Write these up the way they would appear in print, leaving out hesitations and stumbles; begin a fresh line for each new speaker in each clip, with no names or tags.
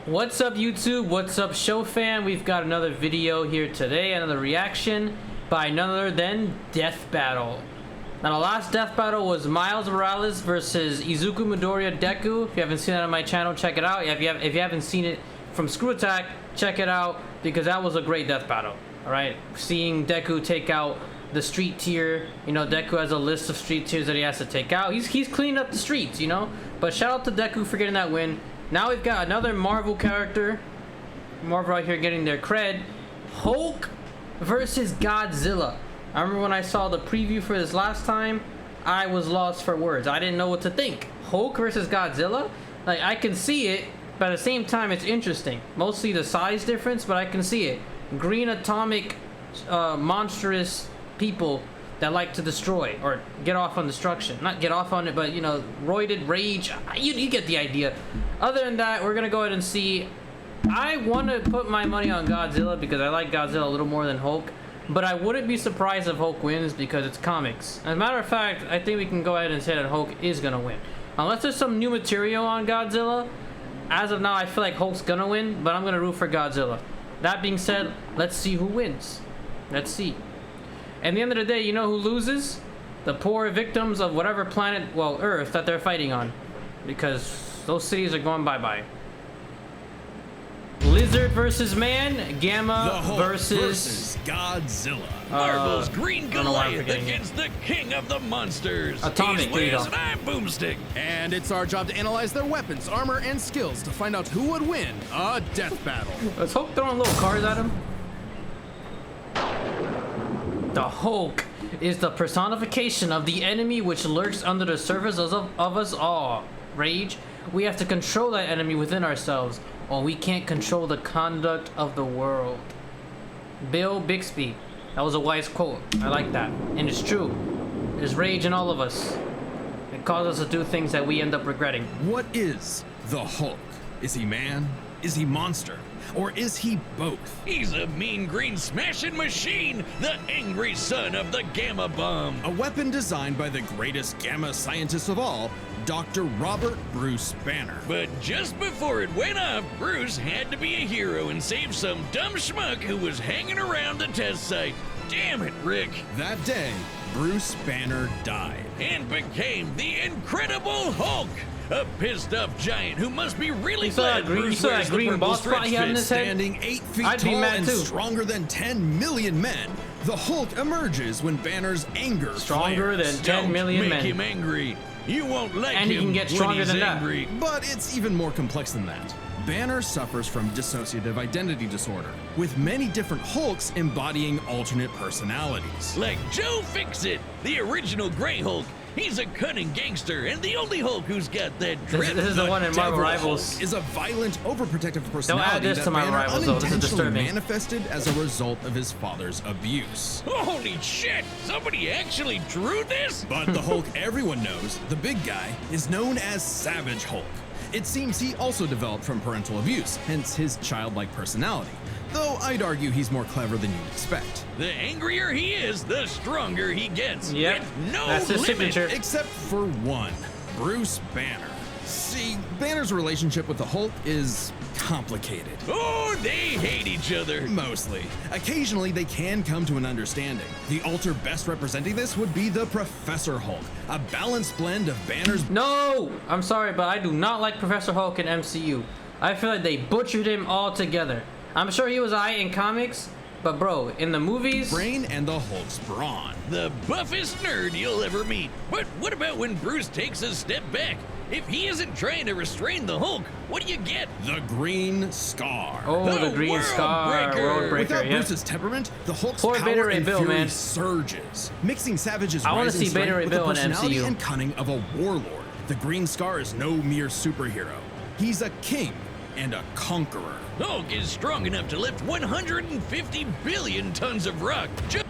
What's up, YouTube? What's up, show fan? We've got another video here today, another reaction by none other than Death Battle. Now, the last Death Battle was Miles Morales versus Izuku Midoriya Deku. If you haven't seen that on my channel, check it out. If you haven't seen it from Screw Attack, check it out because that was a great Death Battle. All right, seeing Deku take out the street tier. You know, Deku has a list of street tiers that he has to take out. He's cleaning up the streets, you know. But shout out to Deku for getting that win. Now we've got another Marvel character. Marvel out here getting their cred. Hulk versus Godzilla. I remember when I saw the preview for this last time, I was lost for words. I didn't know what to think. Hulk versus Godzilla? Like, I can see it, but at the same time, it's interesting. Mostly the size difference, but I can see it. Green atomic, monstrous people that like to destroy or get off on destruction. Not get off on it, but, you know, roided rage. You get the idea. Other than that, we're going to go ahead and see. I want to put my money on Godzilla because I like Godzilla a little more than Hulk. But I wouldn't be surprised if Hulk wins because it's comics. As a matter of fact, I think we can go ahead and say that Hulk is going to win. Unless there's some new material on Godzilla. As of now, I feel like Hulk's going to win, but I'm going to root for Godzilla. That being said, let's see who wins. Let's see. At the end of the day, you know who loses? The poor victims of whatever planet, well, Earth, that they're fighting on. Because those cities are going bye-bye. Lizard versus man, Gamma versus
Godzilla.
Marvel's Green Goliath against the king of the monsters.
Atomic,
He's Liz and I'm Boomstick.
And it's our job to analyze their weapons, armor, and skills to find out who would win a death battle.
Let's Hulk throwing little cars at him. The Hulk is the personification of the enemy which lurks under the surface of us all. Rage. We have to control that enemy within ourselves, or we can't control the conduct of the world. Bill Bixby. That was a wise quote. I like that. And it's true. There's rage in all of us. It causes us to do things that we end up regretting.
What is the Hulk? Is he man? Is he monster? Or is he both?
He's a mean green smashing machine, the angry son of the Gamma Bomb.
A weapon designed by the greatest Gamma scientist of all, Dr. Robert Bruce Banner.
But just before it went off, Bruce had to be a hero and save some dumb schmuck who was hanging around the test site. Damn it, Rick.
That day, Bruce Banner died.
And became the Incredible Hulk. A pissed-off giant who must be really glad Bruce wears the
green
purple
boss spot he had in his head?
Standing 8 feet
I'd be
tall
mad
and
too.
stronger than 10 million men, the Hulk emerges when Banner's anger
Stronger
flares.
than 10 million
Don't
men.
make him angry. You won't like
And he
him
can get
when
stronger
he's
than
angry.
that.
But it's even more complex than that. Banner suffers from dissociative identity disorder, with many different Hulks embodying alternate personalities.
Like Joe Fixit, the original Grey Hulk. He's a cunning gangster and the only Hulk who's got that drip.
This is the one in Marvel
Devil
Rivals.
Hulk is a violent, overprotective personality
Don't add this
that
to Marvel
Banner
Rivals, though. This is
unintentionally
disturbing.
manifested as a result of his father's abuse.
Holy shit! Somebody actually drew this?
But the Hulk everyone knows, the big guy, is known as Savage Hulk. It seems he also developed from parental abuse, hence his childlike personality. Though I'd argue he's more clever than you'd expect.
The angrier he is, the stronger he gets.
Yep,
With no
that's his
limit.
signature.
Except for one, Bruce Banner. See, Banner's relationship with the Hulk is complicated.
Oh, they hate each other.
Mostly. Occasionally, they can come to an understanding. The alter best representing this would be the Professor Hulk, a balanced blend of Banner's...
No! I'm sorry, but I do not like Professor Hulk in MCU. I feel like they butchered him altogether. I'm sure he was aight in comics, but bro, in the movies...
brain and the Hulk's brawn.
The buffest nerd you'll ever meet. But what about when Bruce takes a step back? If he isn't trying to restrain the Hulk, what do you get?
The Green Scar.
Oh, the Green
World
Scar,
Breaker.
World Breaker,
Without
yep.
Bruce's temperament, the Hulk's
Poor Beta
power
Ray
and
Bill,
fury
man.
surges, mixing Savage's
I wanna
rising
see Beta
strength
Ray
with the
Bill in
personality
MCU.
and cunning of a warlord. The Green Scar is no mere superhero. He's a king and a conqueror.
Hulk is strong enough to lift 150 billion tons of rock just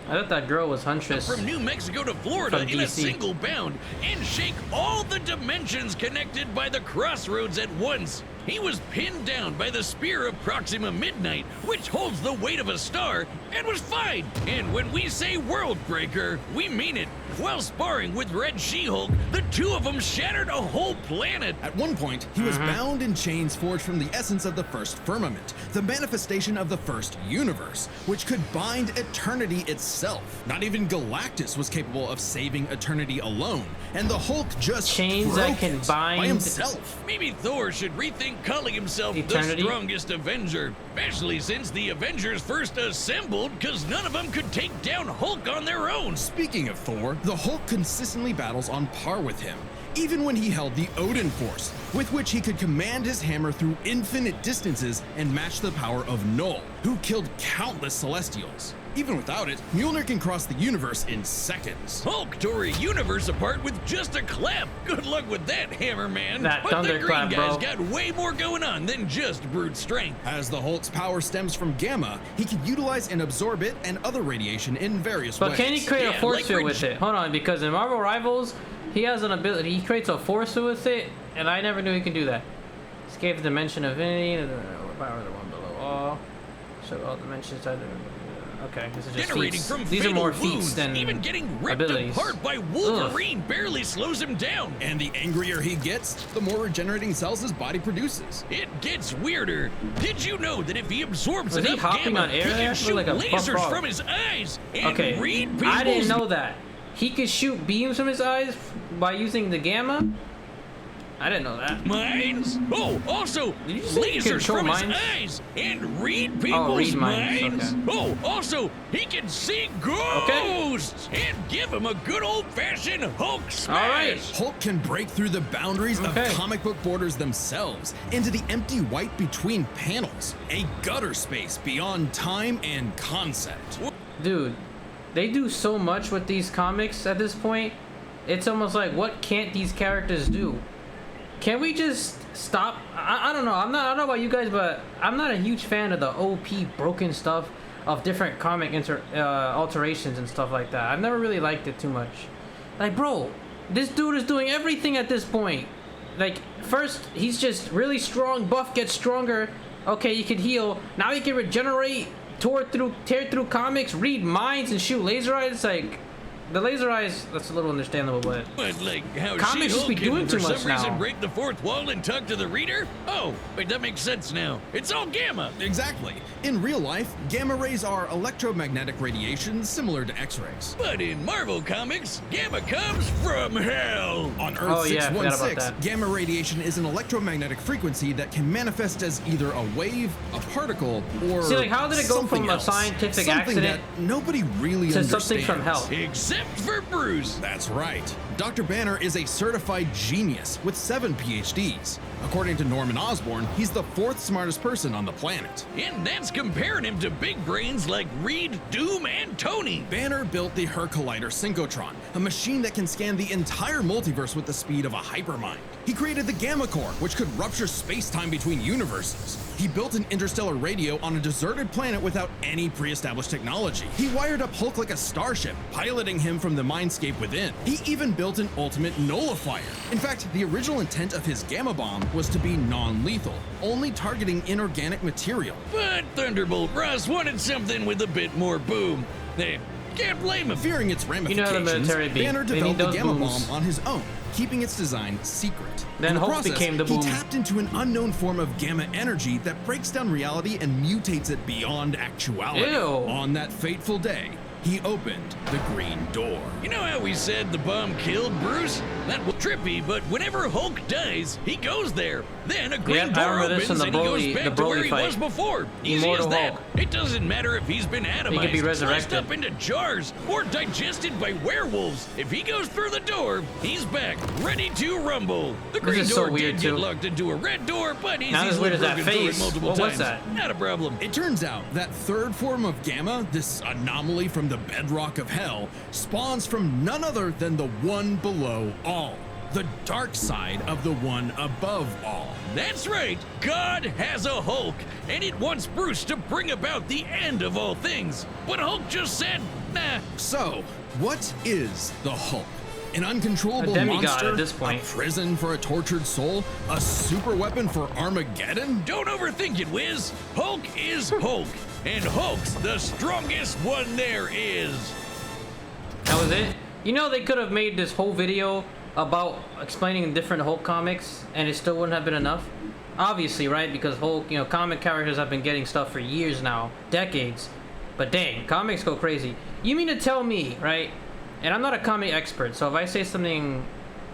I thought that girl was Huntress.
from New Mexico to Florida
From
in a
DC.
single bound and shake all the dimensions connected by the crossroads at once. he was pinned down by the spear of Proxima Midnight, which holds the weight of a star, and was fine. And when we say world breaker, we mean it. While sparring with Red She-Hulk, the two of them shattered a whole planet.
At one point, he was bound in chains forged from the essence of the first firmament, the manifestation of the first universe, which could bind eternity itself. Not even Galactus was capable of saving eternity alone, and the Hulk just
Chains
broke
that can
it
bind
by himself.
Maybe Thor should rethink calling himself
Eternity?
the strongest Avenger, especially since the Avengers first assembled because none of them could take down Hulk on their own.
Speaking of Thor, the Hulk consistently battles on par with him, even when he held the Odin Force, with which he could command his hammer through infinite distances and match the power of Null, who killed countless Celestials. Even without it, Mjolnir can cross the universe in seconds.
Hulk tore a universe apart with just a clap. Good luck with that, Hammer Man.
That
But the green
thunderclap,
guy's
bro.
got way more going on than just brute strength.
As the Hulk's power stems from gamma, he can utilize and absorb it and other radiation in various
But
ways.
can he create a
Yeah,
force
like
field
Red
with it? Hold on, because in Marvel Rivals, he has an ability. He creates a force field with it, and I never knew he could do that. Escape the dimension of infinity. Power the one below all. So all dimensions. Okay, this is just
Generating
feats.
from
These are
fatal
more
wounds,
feats than
even getting ripped
abilities.
apart by Wolverine barely slows him down.
And the angrier he gets, the more regenerating cells his body produces.
It gets weirder. Did you know that if he absorbs
Was he
enough
hopping
gamma,
on air
he
there?
can shoot
Looked like a buff
lasers
frog.
from his eyes and
Okay,
read people's
I didn't know that. He could shoot beams from his eyes by using the gamma? I didn't know that.
minds? Oh, also,
Did you say he can
lasers
control
from
minds?
his eyes and read people's
read minds, okay.
Oh, also, he can see ghosts and give him a good old-fashioned Hulk smash.
All right.
Hulk can break through the boundaries
Okay.
of comic book borders themselves into the empty white between panels, a gutter space beyond time and concept.
Dude, they do so much with these comics at this point. It's almost like, what can't these characters do? Can we just stop? I don't know. I don't know about you guys, but I'm not a huge fan of the OP broken stuff of different comic alterations and stuff like that. I've never really liked it too much. Like, bro, this dude is doing everything at this point. Like, first, he's just really strong, buff gets stronger. Okay, he can heal. Now he can regenerate, tear through comics, read minds, and shoot laser eyes. It's like, the laser eyes, that's a little understandable, but
like how
comics just
She-Hulk
be
can,
doing too
for
much
some reason,
now.
break the fourth wall and talk to the reader? Oh, wait, that makes sense now. It's all gamma.
Exactly. In real life, gamma rays are electromagnetic radiation similar to X-rays.
But in Marvel Comics, gamma comes from hell.
On Earth
Oh, yeah, I forgot about
616,
that.
gamma radiation is an electromagnetic frequency that can manifest as either a wave, a particle, or
See, like, how did it go
something
from a
else.
something
that nobody really
to
understands.
something from hell?
Except for Bruce.
That's right. Dr. Banner is a certified genius with 7 PhDs. According to Norman Osborn, he's the 4th smartest person on the planet.
And that's comparing him to big brains like Reed, Doom, and Tony.
Banner built the Her Collider Synchrotron, a machine that can scan the entire multiverse with the speed of a hypermind. He created the Gamma Core, which could rupture space-time between universes. He built an interstellar radio on a deserted planet without any pre-established technology. He wired up Hulk like a starship, piloting him from the mindscape within. He even built an ultimate nullifier. In fact, the original intent of his Gamma Bomb was to be non-lethal, only targeting inorganic material.
But Thunderbolt Ross wanted something with a bit more boom. They can't blame him.
Fearing its
know how the
ramifications,
military be.
Banner
They need
developed the
those
Gamma
booms.
Bomb on his own, keeping its design secret.
Then
In the
Hulk
process,
became the
he
boom.
tapped into an unknown form of gamma energy that breaks down reality and mutates it beyond actuality.
Ew.
On that fateful day, he opened the Green Door.
You know how we said the bomb killed Bruce? That was trippy, but whenever Hulk dies, he goes there. Then a green
Yep, I
door
remember this
opens
in
and
the
he
Broly-
goes back
the
to where
Broly
he
fight.
was before. Easy
Immortal
as that.
Hulk.
It doesn't matter if he's been atomized,
be
sliced
resurrected.
up into jars, or digested by werewolves. If he goes through the door, he's back, ready to rumble. The green
is so
door
weird,
did get
too.
locked into a red door, but he's
Not as
easily
weird as that
broken through it
face.
multiple
What was
times.
that?
Not a problem.
It turns out that third form of gamma, this anomaly from the bedrock of hell, spawns from none other than the one below all, the dark side of the one above all.
That's right, God has a Hulk, and it wants Bruce to bring about the end of all things. But Hulk just said, nah.
So, what is the Hulk? An uncontrollable
A demigod
monster,
at this point.
a prison for a tortured soul, a super weapon for Armageddon?
Don't overthink it, Wiz. Hulk is Hulk, and Hulk's the strongest one there is.
That was it? You know, they could have made this whole video about explaining different Hulk comics, and it still wouldn't have been enough. Obviously, right? Because Hulk, you know, comic characters have been getting stuff for years now, decades. But dang, comics go crazy. You mean to tell me, right? And I'm not a comic expert, so if I say something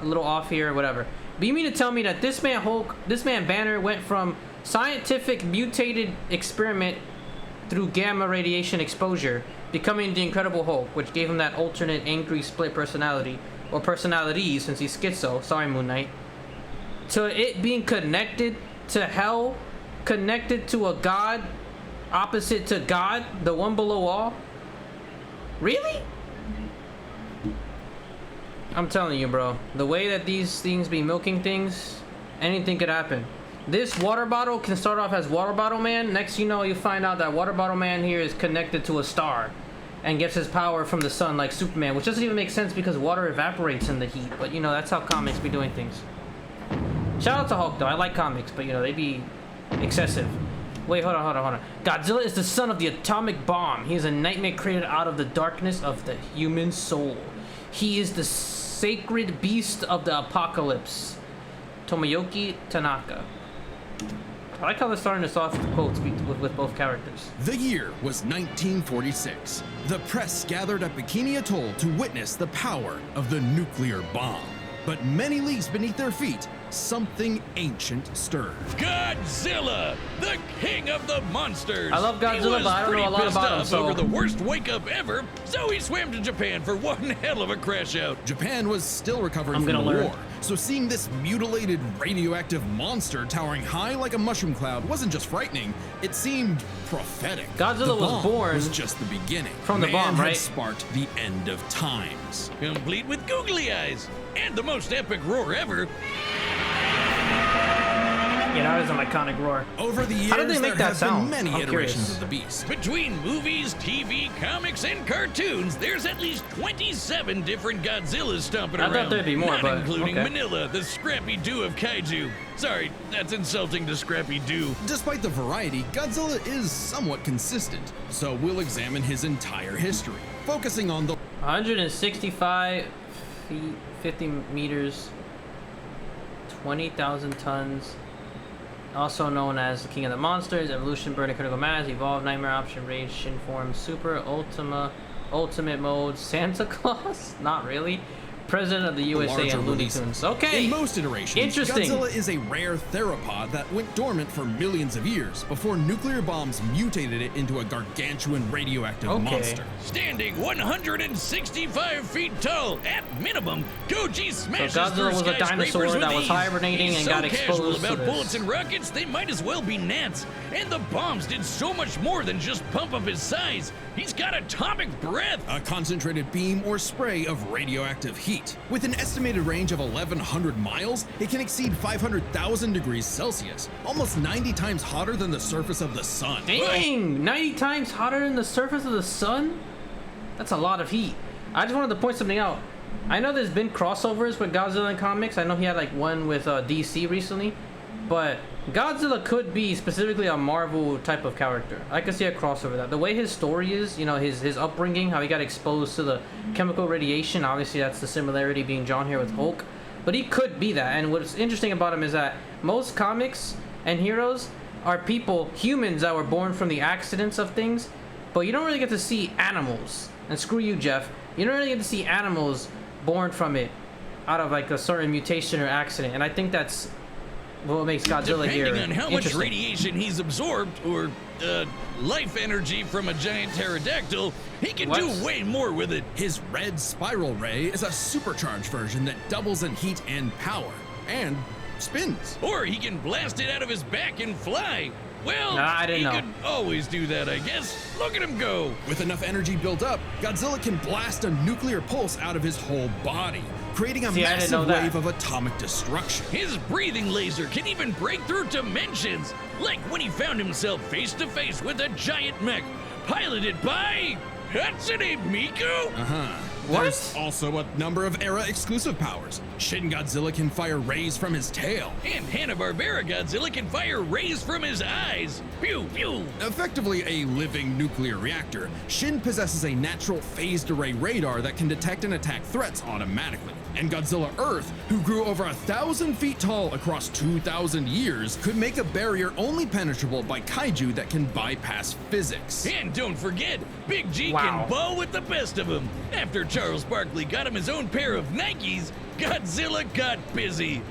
a little off here or whatever, but you mean to tell me that this man Hulk, this man Banner went from scientific mutated experiment through gamma radiation exposure, becoming the Incredible Hulk, which gave him that alternate angry split personality, or personalities since he's schizo, sorry Moon Knight, to it being connected to hell, connected to a god, opposite to God, the one below all? Really? I'm telling you, bro, the way that these things be milking things, anything could happen. This water bottle can start off as Water Bottle Man. Next you know, you find out that Water Bottle Man here is connected to a star and gets his power from the sun like Superman, which doesn't even make sense because water evaporates in the heat. But you know, that's how comics be doing things. Shout out to Hulk though, I like comics, but you know, they be excessive. Wait, hold on. Godzilla is the son of the atomic bomb. He is a nightmare created out of the darkness of the human soul. He is the sacred beast of the apocalypse. Tomoyuki Tanaka. I like how they're starting us off with quotes with both characters.
The year was 1946. The press gathered at Bikini Atoll to witness the power of the nuclear bomb. But many leagues beneath their feet, something ancient stirred.
Godzilla, the king of the monsters.
I love Godzilla, but I don't know a lot about him, so...
over the worst wake-up ever, so he swam to Japan for one hell of a crash-out.
Japan was still recovering from the war, so seeing this mutilated radioactive monster towering high like a mushroom cloud wasn't just frightening, it seemed prophetic.
Godzilla was born
was just the beginning.
From the bomb, right?
Man had sparked the end of times.
Complete with googly eyes, and the most epic roar ever.
Yeah, that is an iconic roar.
Over the years,
how did they make that sound?
Been many iterations
curious.
of the beast.
Between movies, TV, comics, and cartoons, there's at least 27 different Godzillas stomping around.
I thought there'd be more,
not
but
including
okay.
Manila, the Scrappy Doo of kaiju. Sorry, that's insulting to Scrappy Doo.
Despite the variety, Godzilla is somewhat consistent, so we'll examine his entire history, focusing on the
165 feet, 50 meters, 20,000 tons. Also known as the King of the Monsters, Evolution, Burning Critical Mass, Evolve, Nightmare, Option, Rage, Shin Form, Super, Ultimate Mode, Santa Claus? Not really. President of the USA and Looney Tunes. Okay.
In most iterations,
interesting.
Godzilla is a rare theropod that went dormant for millions of years before nuclear bombs mutated it into a gargantuan radioactive monster.
Standing 165 feet tall, at minimum, Goji smashes
so Godzilla was a dinosaur that was hibernating and got exposed
to this. About bullets and rockets, they might as well be gnats. And the bombs did so much more than just pump up his size. He's got atomic breath.
A concentrated beam or spray of radioactive heat. With an estimated range of 1,100 miles, it can exceed 500,000 degrees Celsius, almost 90 times hotter than the surface of the sun.
Dang! 90 times hotter than the surface of the sun? That's a lot of heat. I just wanted to point something out. I know there's been crossovers with Godzilla in comics. I know he had like one with DC recently, but Godzilla could be specifically a Marvel type of character. I could see a crossover that. The way his story is, you know, his upbringing, how he got exposed to the chemical radiation, obviously that's the similarity being drawn here with Hulk. But he could be that, and what's interesting about him is that most comics and heroes are people, humans that were born from the accidents of things, but you don't really get to see animals. And screw you, Jeff. You don't really get to see animals born from it out of like a certain mutation or accident, and I think that's what makes Godzilla here
depending on how much radiation he's absorbed, or life energy from a giant pterodactyl, he can do way more with it.
His red spiral ray is a supercharged version that doubles in heat and power, and spins.
Or he can blast it out of his back and fly. Well,
I didn't know.
He could always do that, I guess. Look at him go.
With enough energy built up, Godzilla can blast a nuclear pulse out of his whole body, creating a massive wave of atomic destruction.
His breathing laser can even break through dimensions, like when he found himself face to face with a giant mech piloted by Hatsune Miku?
There's
What?
also a number of era-exclusive powers. Shin Godzilla can fire rays from his tail.
And Hanna-Barbera Godzilla can fire rays from his eyes. Pew, pew.
Effectively a living nuclear reactor, Shin possesses a natural phased array radar that can detect and attack threats automatically. And Godzilla Earth, who grew over 1,000 feet tall across 2,000 years, could make a barrier only penetrable by kaiju that can bypass physics.
And don't forget, Big G
Wow.
can ball with the best of them. After Charles Barkley got him his own pair of Nikes, Godzilla got busy.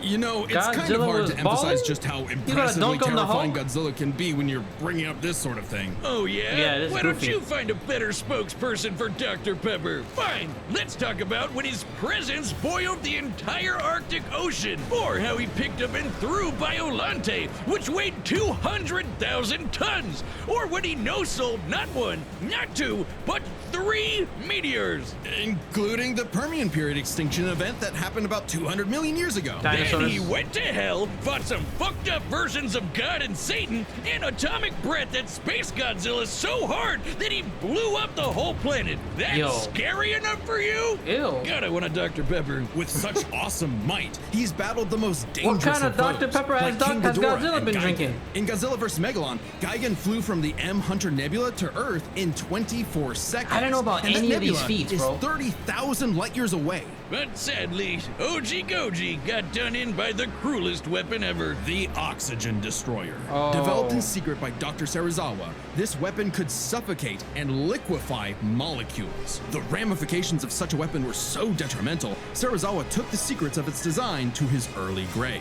You know, it's kind of
Godzilla
hard
was
to emphasize
balling?
just how
gotta
impressively
dunk on the
terrifying
Hulk?
Godzilla can be when you're bringing up this sort of thing.
Oh yeah?
Yeah, it is
Why don't
goofy.
you find a better spokesperson for Dr. Pepper? Fine, let's talk about when his presence boiled the entire Arctic Ocean, or how he picked up and threw Biolante, which weighed 200,000 tons, or when he no-sold not one, not two, but 3 meteors.
Including the Permian period extinction event that happened about 200 million years ago.
Then
Dinosaurs.
he went to hell, fought some fucked up versions of God and Satan, and atomic breath at Space Godzilla so hard that he blew up the whole planet. That's
Yo.
scary enough for you?
Ew.
God, I want a Dr. Pepper.
With such awesome might, he's battled the most dangerous
kind of
foes,
Dr. Pepper has
King
has
Ghidorah
Godzilla
and
been
Gigan.
drinking?
In Godzilla vs. Megalon, Gigan flew from the M Hunter Nebula to Earth in 24 seconds.
I don't know about
and that
any of these
nebula
feats,
is
bro.
30,000 light years away.
But sadly, OG Goji got done in by the cruelest weapon ever.
The Oxygen Destroyer.
Oh.
Developed in secret by Dr. Serizawa, this weapon could suffocate and liquefy molecules. The ramifications of such a weapon were so detrimental, Serizawa took the secrets of its design to his early grave.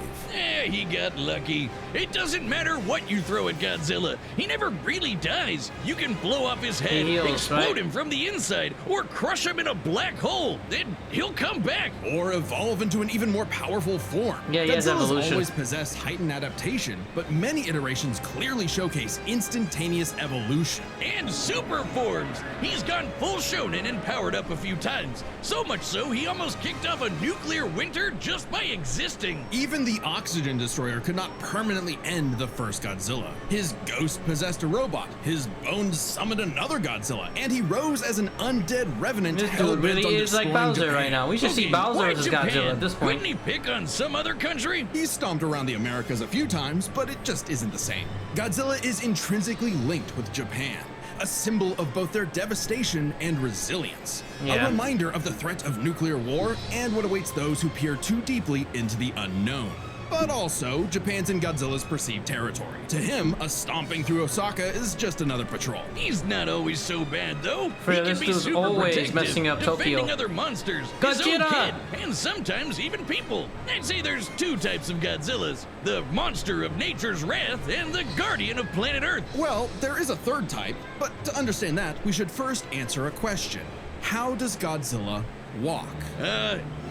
He got lucky. It doesn't matter what you throw at Godzilla. He never really dies. You can blow off his head,
He heals,
explode
right?
him from the inside, or crush him in a black hole. Then he'll come back.
Or evolve into an even more powerful form.
Yeah, he has
Godzilla's
evolution.
always possessed heightened adaptation, but many iterations clearly showcase instantaneous evolution.
And super forms. He's gone full shonen and powered up a few times. So much so, he almost kicked off a nuclear winter just by existing.
Even the Oxygen Destroyer could not permanently end the first Godzilla. His ghost possessed a robot, his bones summoned another Godzilla, and he rose as an undead revenant
This
hell-bent
dude really
on
is like
destroying
Bowser
Japan.
right now. We should see
Okay,
Bowser
why
as
Japan?
Godzilla at this point.
Couldn't he pick on some other country?
He's stomped around the Americas a few times, but it just isn't the same. Godzilla is intrinsically linked with Japan, a symbol of both their devastation and resilience.
Yeah.
A reminder of the threat of nuclear war and what awaits those who peer too deeply into the unknown. But also, Japan's in Godzilla's perceived territory. To him, a stomping through Osaka is just another patrol.
He's not always so bad, though.
For
he
this
can be
dude's
super
always
protective,
messing up
defending
Tokyo.
other monsters, his own
Godzilla!
kid, and sometimes even people. I'd say there's 2 types of Godzillas: the monster of nature's wrath and the guardian of planet Earth.
Well, there is a third type, but to understand that, we should first answer a question. How does Godzilla walk?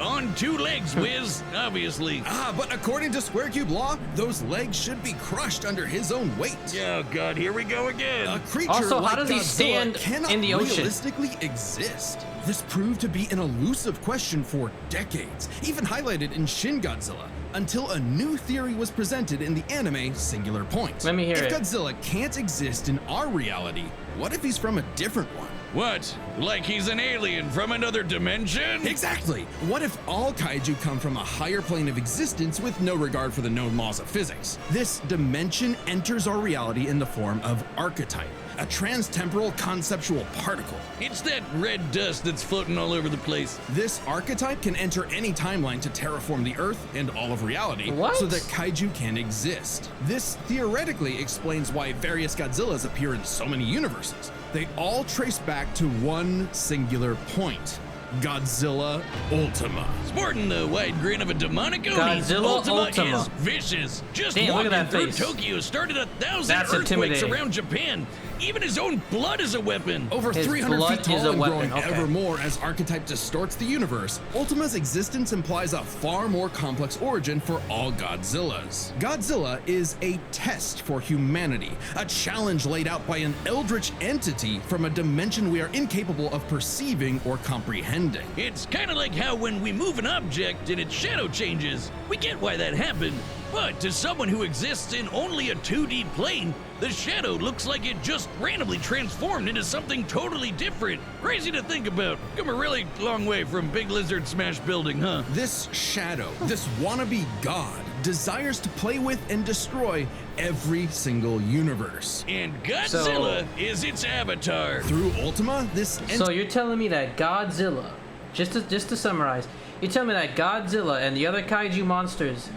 On 2 legs, Wiz, obviously.
But according to Square Cube law, those legs should be crushed under his own weight.
Oh God, here we go again.
A creature
Also, how
like
does he
Godzilla
stand
cannot
in the ocean?
realistically exist. This proved to be an elusive question for decades, even highlighted in Shin Godzilla, until a new theory was presented in the anime Singular Point.
Let me hear
if
it.
Godzilla can't exist in our reality, what if he's from a different one?
What? Like he's an alien from another dimension?
Exactly! What if all kaiju come from a higher plane of existence with no regard for the known laws of physics? This dimension enters our reality in the form of archetype, a transtemporal conceptual particle.
It's that red dust that's floating all over the place.
This archetype can enter any timeline to terraform the Earth and all of reality
What?
so that kaiju can exist. This theoretically explains why various Godzillas appear in so many universes. They all trace back to one singular point: Godzilla Ultima.
Sporting the wide grin of a demonic Oni,
Godzilla Ultima.
is vicious. Just
Damn, look
walking
at that
through
face.
Tokyo started 1,000
That's
earthquakes
intimidating.
around Japan. Even his own blood is a weapon.
Over
His
300
blood
feet tall
is a
and
weapon,
growing
okay.
ever more as archetype distorts the universe, Ultima's existence implies a far more complex origin for all Godzillas. Godzilla is a test for humanity, a challenge laid out by an eldritch entity from a dimension we are incapable of perceiving or comprehending.
It's kind of like how when we move an object and its shadow changes, we get why that happened. But to someone who exists in only a 2D plane, the shadow looks like it just randomly transformed into something totally different. Crazy to think about. Come a really long way from Big Lizard Smash Building, huh?
This shadow, this wannabe god, desires to play with and destroy every single universe.
And Godzilla is its avatar.
Through Ultima, this
So you're telling me that Godzilla, just to summarize, you're telling me that Godzilla and the other kaiju monsters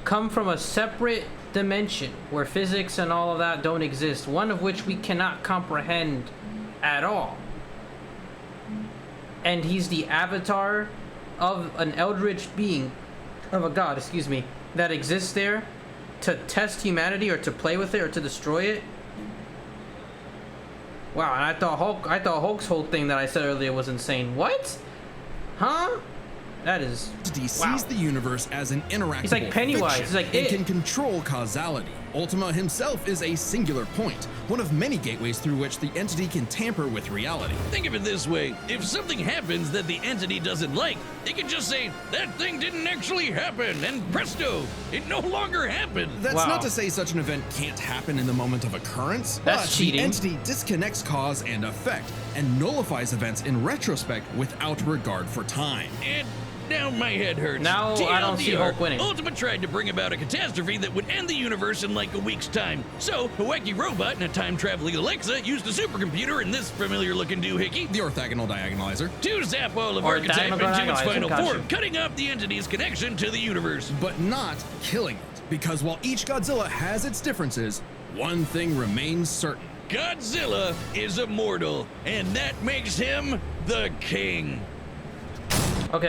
come from a separate dimension where physics and all of that don't exist, one of which we cannot comprehend at all. And he's the avatar of an eldritch being, of a god, excuse me, that exists there to test humanity or to play with it or to destroy it. Wow, and I thought Hulk's whole thing that I said earlier was insane. What? Huh? That is
sees the universe as an interactive.
He's like Pennywise. He's like
it
it
can control causality. Ultima himself is a singular point, one of many gateways through which the entity can tamper with reality.
Think of it this way. If something happens that the entity doesn't like, it can just say, that thing didn't actually happen, and presto, it no longer happened.
That's
Wow.
not to say such an event can't happen in the moment of occurrence,
That's
but
cheating.
the entity disconnects cause and effect and nullifies events in retrospect without regard for time.
And now my head hurts.
Now I don't see
TLDR,
Hulk winning.
Ultima tried to bring about a catastrophe that would end the universe in like a week's time. So, a wacky robot and a time-traveling Alexa used a supercomputer and this familiar-looking doohickey
The orthogonal diagonalizer.
to zap all of
Or
archetype
diagonal
into its
diagonalizer,
final
gotcha.
form, cutting off the entity's connection to the universe.
But not killing it, because while each Godzilla has its differences, one thing remains certain.
Godzilla is immortal, and that makes him the king.
Okay.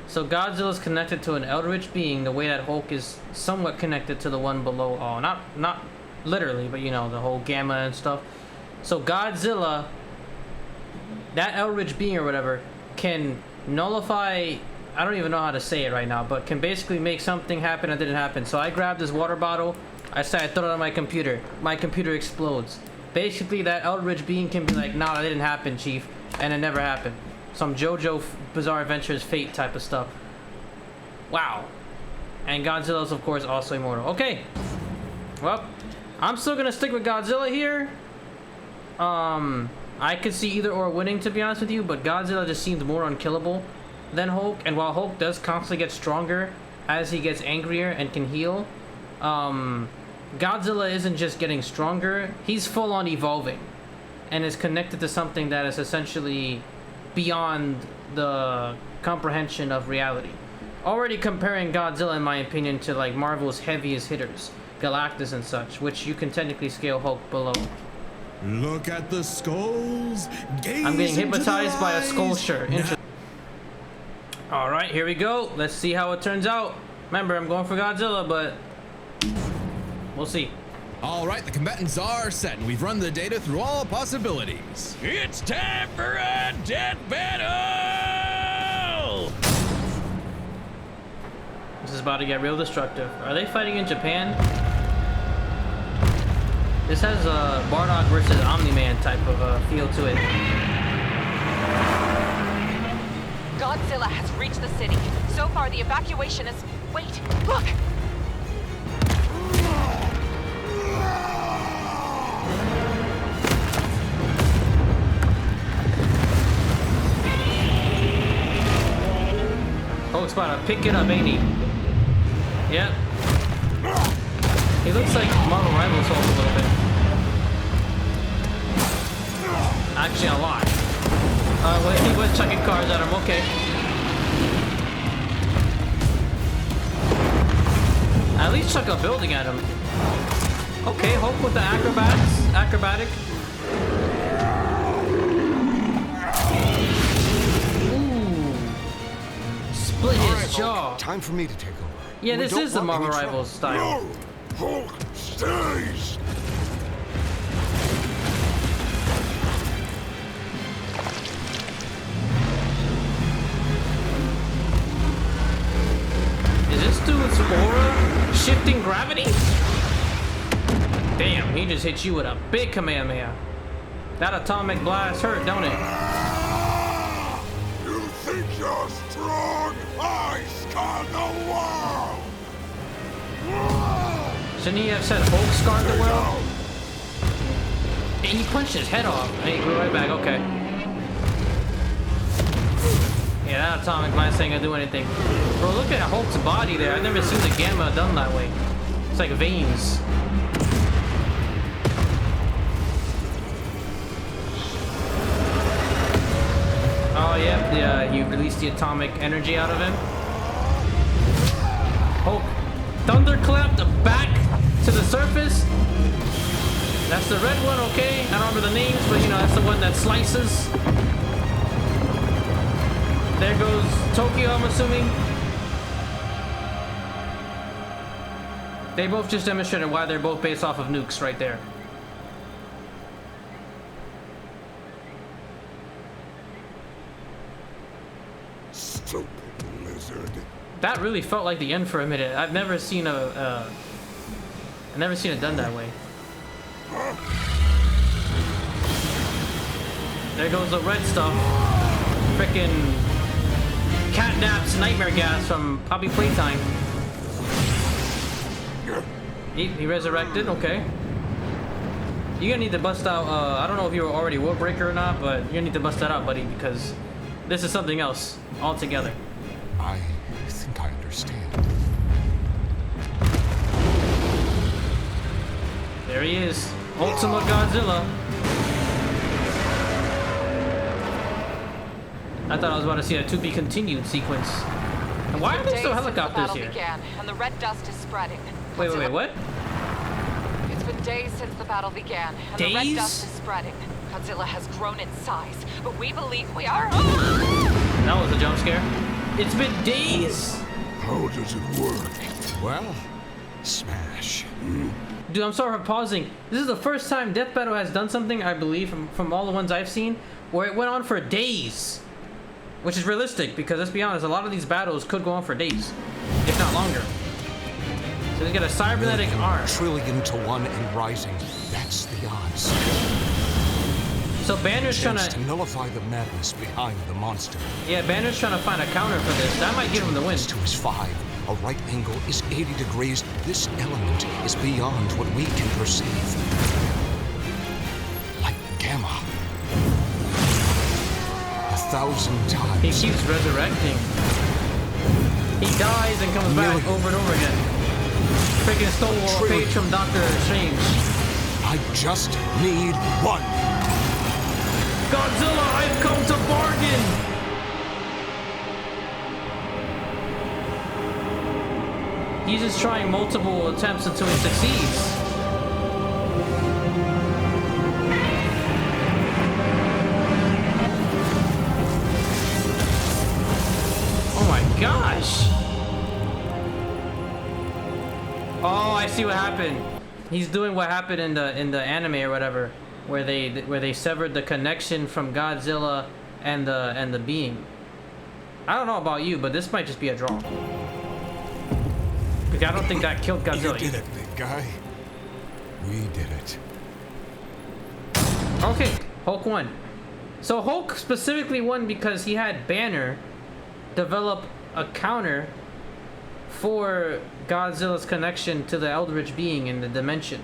So Godzilla's connected to an eldritch being the way that Hulk is somewhat connected to the one below. Oh, not literally, but you know, the whole gamma and stuff. So Godzilla, that eldritch being or whatever, can nullify, I don't even know how to say it right now, but can basically make something happen that didn't happen. So I grabbed this water bottle, I throw it on my computer explodes. Basically that eldritch being can be like, nah, that didn't happen, chief, and it never happened. Some JoJo Bizarre Adventures Fate type of stuff. Wow. And Godzilla's of course also immortal. Okay. Well, I'm still gonna stick with Godzilla here. I could see either or winning, to be honest with you, but Godzilla just seems more unkillable than Hulk. And while Hulk does constantly get stronger as he gets angrier and can heal, Godzilla isn't just getting stronger, he's full on evolving and is connected to something that is essentially beyond the comprehension of reality. Already comparing Godzilla, in my opinion, to like Marvel's heaviest hitters, Galactus and such, which you can technically scale Hulk below.
Look at the skulls. Gaze
I'm getting
into
hypnotized
their
by a
eyes.
sculpture. All right, here we go. Let's see how it turns out. Remember, I'm going for Godzilla, but we'll see.
All right, the combatants are set, and we've run the data through all possibilities.
It's time for a death battle!
This is about to get real destructive. Are they fighting in Japan? This has a Bardock versus Omni-Man type of feel to it.
Godzilla has reached the city. So far, the evacuation is... Wait, look!
Hulk's about to pick it up, ain't he? Yep. He looks like Marvel Rivals Hulk a little bit. Actually, a lot. Well, he was chucking cars at him. Okay. At least chuck a building at him. Okay, Hulk with the acrobatic. Ooh. Split his jaw.
Time for me to take over.
Yeah,
We
this
don't
is the
want
Marvel
any trouble.
Rivals style.
No! Hulk stays!
Is this dude's aura shifting gravity? Damn, he just hit you with a big Kamehameha. That atomic blast hurt, don't it?
You think you're strong? I scan the world!
Shouldn't he have said Hulk scarred the world? And he punched his head off. And he grew right back. Okay. Yeah, that atomic blast ain't gonna do anything. Bro, look at Hulk's body there. I've never seen the gamma done that way. It's like veins. Oh, yeah, you released the atomic energy out of him. Hulk, thunderclap back to the surface. That's the red one, okay? I don't remember the names, but you know, that's the one that slices. There goes Tokyo, I'm assuming. They both just demonstrated why they're both based off of nukes right there.
Stupid lizard.
That really felt like the end for a minute. I've never seen I've never seen it done that way. There goes the red stuff. Frickin' catnaps nightmare gas from Poppy Playtime. He resurrected, okay. You're gonna need to bust out, I don't know if you were already World Breaker or not, but you're gonna need to bust that out, buddy, because this is something else altogether.
I think I understand.
There he is. Ultimate Godzilla. I thought I was about to see a to be continued sequence. And why are there still helicopters here?
Began, and the red dust is spreading.
Wait, what?
It's been days since the battle began, and the red dust is spreading. Godzilla has grown in size, but we believe we are.
That was a jump scare. It's been days.
How does it work?
Well, smash.
Dude, I'm sorry for pausing. This is the first time Death Battle has done something, I believe, from all the ones I've seen, where it went on for days. Which is realistic, because let's be honest, a lot of these battles could go on for days, if not longer. So he's got a cybernetic arm.
Trillion to 1 and rising. That's the odds.
So Banner's trying
Chance
to...
to nullify the madness behind the monster.
Yeah, Banner's trying to find a counter for this. That might give him the win.
To his 5. A right angle is 80 degrees. This element is beyond what we can perceive. Like gamma. 1,000 times.
He keeps resurrecting. He dies and comes back over and over again. Freaking stole a page from Doctor Strange.
I just need one.
Godzilla, I've come to bargain! He's just trying multiple attempts until he succeeds. Oh my gosh! Oh, I see what happened. He's doing what happened in the anime or whatever, where they severed the connection from Godzilla and the being. I don't know about you, but this might just be a draw. Because I don't think that killed Godzilla.
You did it, big guy. We did it.
Okay, Hulk won. So Hulk specifically won because he had Banner develop a counter for Godzilla's connection to the Eldritch being in the dimension,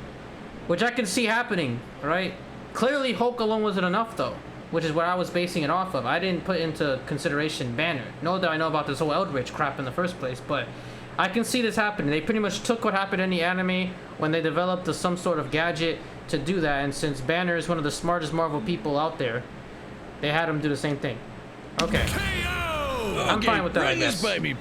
which I can see happening, right? Clearly Hulk alone wasn't enough though, which is what I was basing it off of. I didn't put into consideration Banner. Nor that I know about this whole Eldritch crap in the first place, but I can see this happening. They pretty much took what happened in the anime when they developed some sort of gadget to do that, and since Banner is one of the smartest Marvel people out there, they had him do the same thing. Okay. I'm fine with that, I guess.
By me.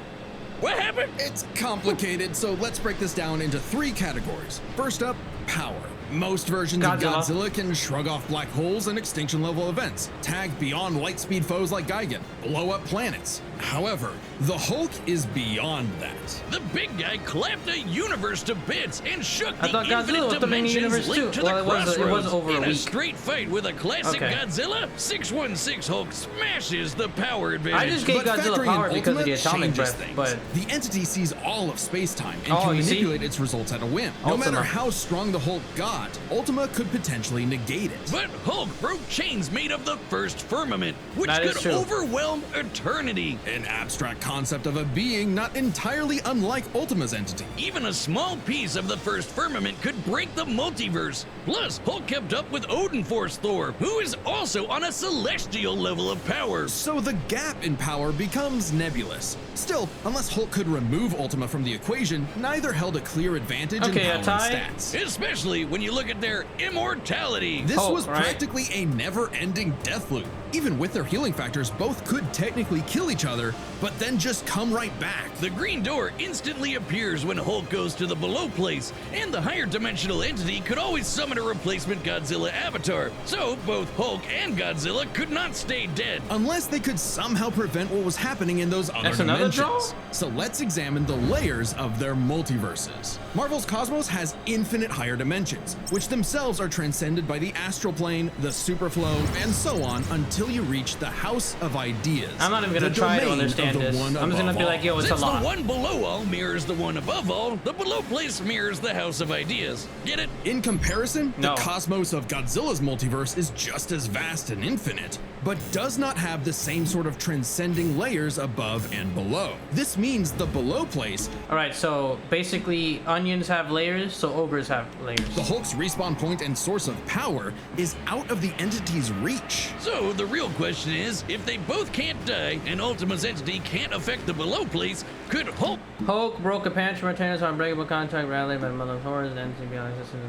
What happened?
It's complicated, so let's break this down into 3 categories. First up, power. Most versions of Godzilla can shrug off black holes and extinction-level events, tag beyond light-speed foes like Gigan, blow up planets. However, the Hulk is beyond that.
The big guy clapped a universe to bits and shook
I thought
the
Godzilla
infinite
was the main
dimensions
universe
linked
too.
to the
Well, it was
crossroads.
over a
In a
week.
straight fight with a classic
Okay.
Godzilla, 616 Hulk smashes the power advantage.
I just gave
But
Godzilla
factoring
power
in
because of the
Ultimate
atomic
changes
breath,
things.
but
The entity sees all of space-time and
Oh,
can
you see?
manipulate its results at a whim. No
Ultima.
matter how strong the Hulk got, Ultima could potentially negate it.
But Hulk broke chains made of the first firmament, which
That is
could
true.
overwhelm eternity.
an abstract concept of a being not entirely unlike Ultima's entity.
Even a small piece of the first firmament could break the multiverse. Plus, Hulk kept up with Odin Force Thor, who is also on a celestial level of power.
So the gap in power becomes nebulous. Still, unless Hulk could remove Ultima from the equation, neither held a clear advantage in power and stats.
Especially when you look at their immortality.
This
Hulk,
was practically a never-ending death loop. Even with their healing factors, both could technically kill each other, but then just come right back.
The green door instantly appears when Hulk goes to the below place, and the higher dimensional entity could always summon a replacement Godzilla avatar. So both Hulk and Godzilla could not stay dead.
Unless they could somehow prevent what was happening in those other dimensions. So let's examine the layers of their multiverses. Marvel's Cosmos has infinite higher dimensions, which themselves are transcended by the astral plane, the superflow, and so on until you reach the House of Ideas.
I'm not even gonna try to understand this. I'm just gonna be like, yo, it's
Since
a lot.
the one below all mirrors the one above all, the below place mirrors the House of Ideas. Get it?
In comparison,
No.
the cosmos of Godzilla's multiverse is just as vast and infinite, but does not have the same sort of transcending layers above and below. This means the below place,
All right, so basically, onions have layers, so ogres have layers.
the Hulk's respawn point and source of power, is out of the entity's reach.
So the real question is, if they both can't die and Ultima's entity can't affect the below place, could
Hulk broke a pantry retainers on unbreakable contract rallied by the mother of horrors and entity beyond existence.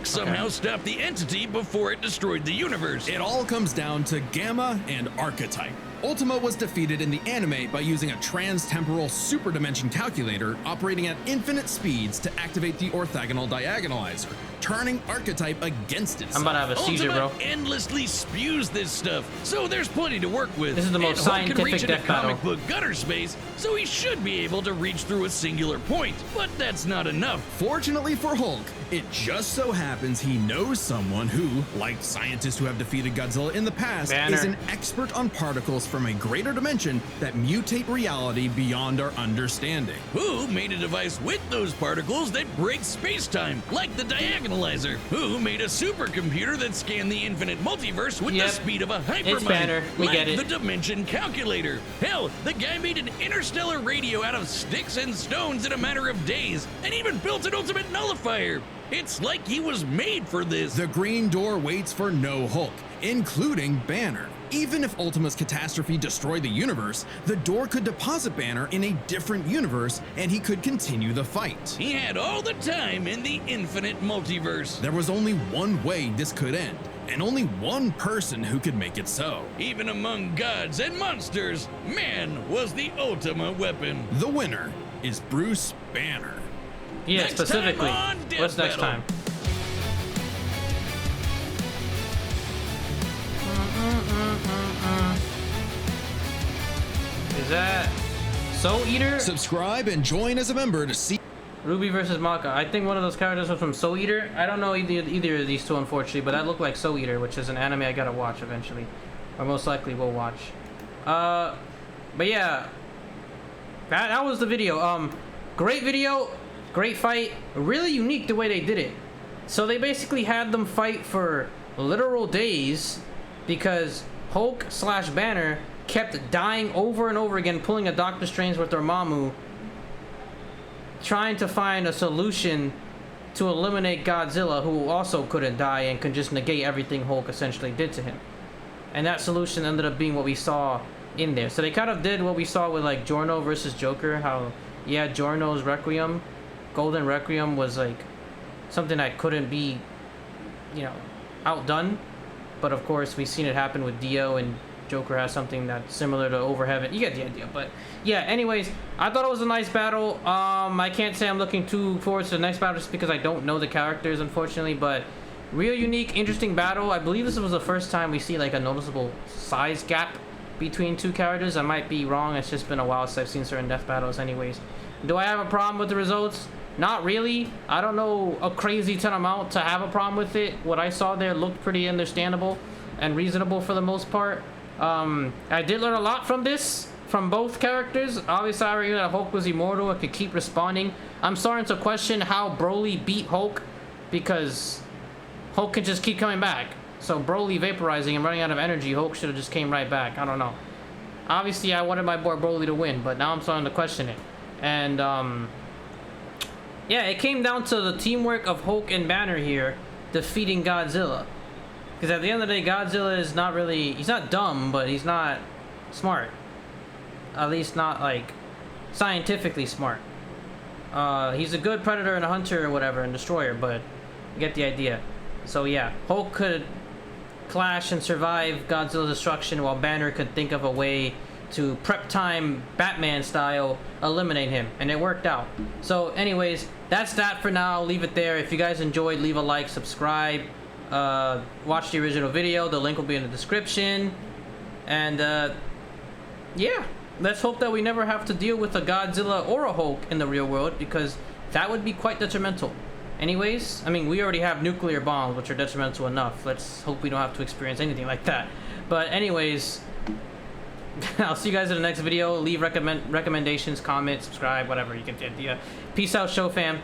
somehow stop the entity before it destroyed the universe?
It all comes down to Gamma and Archetype. Ultima was defeated in the anime by using a trans-temporal superdimension calculator operating at infinite speeds to activate the orthogonal diagonalizer, turning Archetype against itself.
I'm about to have a seizure,
Ultima
bro.
endlessly spews this stuff, so there's plenty to work with.
This is the most
and Hulk can
scientific
reach into
death battle.
comic book gutter space, so he should be able to reach through a singular point. But that's not enough.
Fortunately for Hulk, it just so happens he knows someone who, like scientists who have defeated Godzilla in the past,
Banner.
is an expert on particles from a greater dimension that mutate reality beyond our understanding.
Who made a device with those particles that breaks space-time, like the diagonalizer? Who made a supercomputer that scanned the infinite multiverse with
Yep.
the speed of a
It's
hypermind?
Banner. We
like
get it.
the dimension calculator. Hell, the guy made an interstellar radio out of sticks and stones in a matter of days, and even built an ultimate nullifier. It's like he was made for this.
The Green Door waits for no Hulk, including Banner. Even if Ultima's catastrophe destroyed the universe, the door could deposit Banner in a different universe and he could continue the fight.
He had all the time in the infinite multiverse.
There was only one way this could end, and only one person who could make it so.
Even among gods and monsters, man was the Ultima weapon.
The winner is Bruce Banner.
Yeah,
Next
specifically.
time on Death
What's next
Battle.
time? Is that Soul Eater?
Subscribe and join as a member to see.
Ruby versus Maka. I think one of those characters was from Soul Eater. I don't know either of these two, unfortunately, but that looked like Soul Eater, which is an anime I gotta watch eventually, or most likely will watch. But yeah, that was the video. Great video, great fight. Really unique the way they did it. So they basically had them fight for literal days because Hulk / Banner kept dying over and over again, pulling a Doctor Strange with Dormammu, trying to find a solution to eliminate Godzilla, who also couldn't die and could just negate everything Hulk essentially did to him. And that solution ended up being what we saw in there. So they kind of did what we saw with like Giorno versus Joker, how yeah, Giorno's Requiem, Golden Requiem was like something that couldn't be, you know, outdone. But of course we've seen it happen with Dio, and Joker has something that's similar to Over Heaven. You get the idea. But yeah, anyways, I thought it was a nice battle. I can't say I'm looking too forward to the next battle just because I don't know the characters, unfortunately, but real unique, interesting battle. I believe this was the first time we see like a noticeable size gap between two characters. I might be wrong. It's just been a while since I've seen certain death battles anyways. Do I have a problem with the results? Not really. I don't know a crazy ton amount to have a problem with it. What I saw there looked pretty understandable and reasonable for the most part. I did learn a lot from this, from both characters. Obviously, I already knew that Hulk was immortal and could keep responding. I'm starting to question how Broly beat Hulk, because Hulk can just keep coming back. So Broly vaporizing and running out of energy, Hulk should have just came right back. I don't know. Obviously, I wanted my boy Broly to win, but now I'm starting to question it. And yeah, it came down to the teamwork of Hulk and Banner here defeating Godzilla. Because at the end of the day, Godzilla is not really, he's not dumb, but he's not smart. At least not like scientifically smart. He's a good predator and a hunter or whatever and destroyer, but you get the idea. So yeah, Hulk could clash and survive Godzilla's destruction while Banner could think of a way to prep time Batman style eliminate him, and it worked out. So anyways, that's that for now. I'll leave it there. If you guys enjoyed, leave a like, subscribe, watch the original video. The link will be in the description. And yeah, let's hope that we never have to deal with a Godzilla or a Hulk in the real world, because that would be quite detrimental. Anyways, I mean, we already have nuclear bombs, which are detrimental enough. Let's hope we don't have to experience anything like that. But anyways, I'll see you guys in the next video. Leave recommendations, comment, subscribe, whatever. You get the idea. Peace out, show fam.